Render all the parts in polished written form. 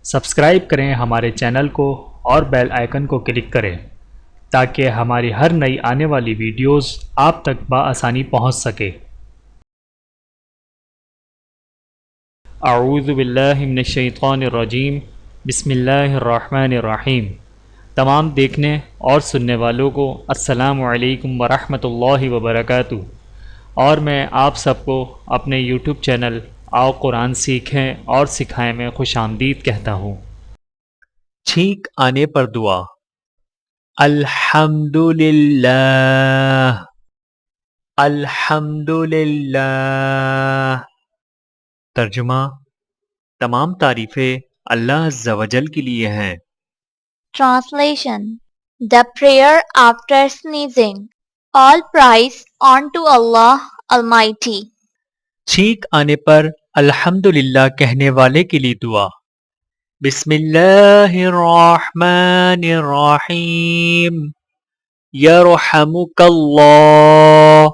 Subscribe کریں ہمارے channel کو اور بیل آئیکن کو کلک کریں تاکہ ہماری ہر نئی آنے والی ویڈیوز آپ تک بآسانی پہنچ سکے۔ اعوذ باللہ من الشیطان الرجیم، بسم اللہ الرحمن الرحیم۔ تمام دیکھنے اور سننے والوں کو السلام علیکم ورحمۃ اللہ وبرکاتہ، اور میں آپ سب کو اپنے یوٹیوب چینل آؤ قرآن سیکھیں اور سکھائیں میں خوش آمدید کہتا ہوں۔ چھینک آنے پر دعا۔ الحمدللہ، الحمدللہ۔ ترجمہ: تمام تعریفیں اللہ عز و جل کے لیے ہیں۔ Translation: The prayer after sneezing. All praise unto Allah Almighty. چھینک آنے پر الحمدللہ کہنے والے کے لیے دعا۔ بسم اللہ الرحمن الرحیم۔ یرحمک اللہ،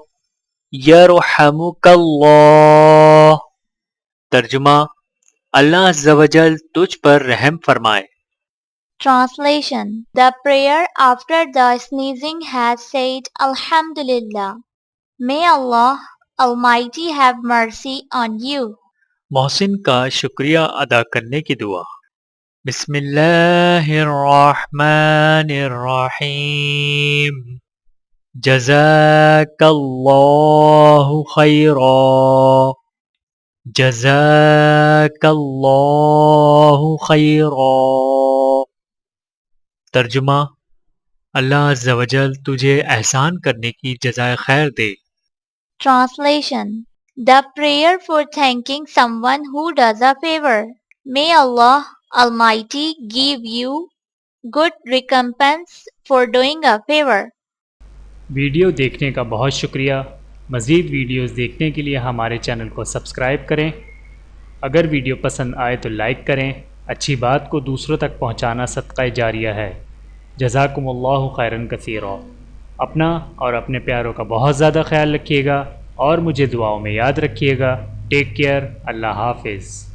یرحمک اللہ۔ ترجمہ: اللہ عز و جل تجھ پر رحم فرمائے۔ Translation: The prayer after the sneezing has said Alhamdulillah. May Allah Almighty have mercy on you. محسن کا شکریہ ادا کرنے کی دعا۔ بسم اللہ الرحمن الرحیم۔ جزاک اللہ خیرا، جزاک اللہ خیرا۔ ترجمہ: اللہ عز و جل تجھے احسان کرنے کی جزائے خیر دے۔ Translation: The prayer for thanking someone who does a favor. May Allah Almighty give you good recompense for doing a favor. Video دیکھنے کا بہت شکریہ۔ مزید ویڈیوز دیکھنے کے لیے ہمارے چینل کو سبسکرائب کریں۔ اگر ویڈیو پسند آئے تو لائک کریں۔ اچھی بات کو دوسروں تک پہنچانا صدقہ جاریہ ہے۔ جزاکم اللہ خیرا کثیرا۔ اپنا اور اپنے پیاروں کا بہت زیادہ خیال رکھیے گا اور مجھے دعاؤں میں یاد رکھیے گا۔ Take care. اللہ حافظ۔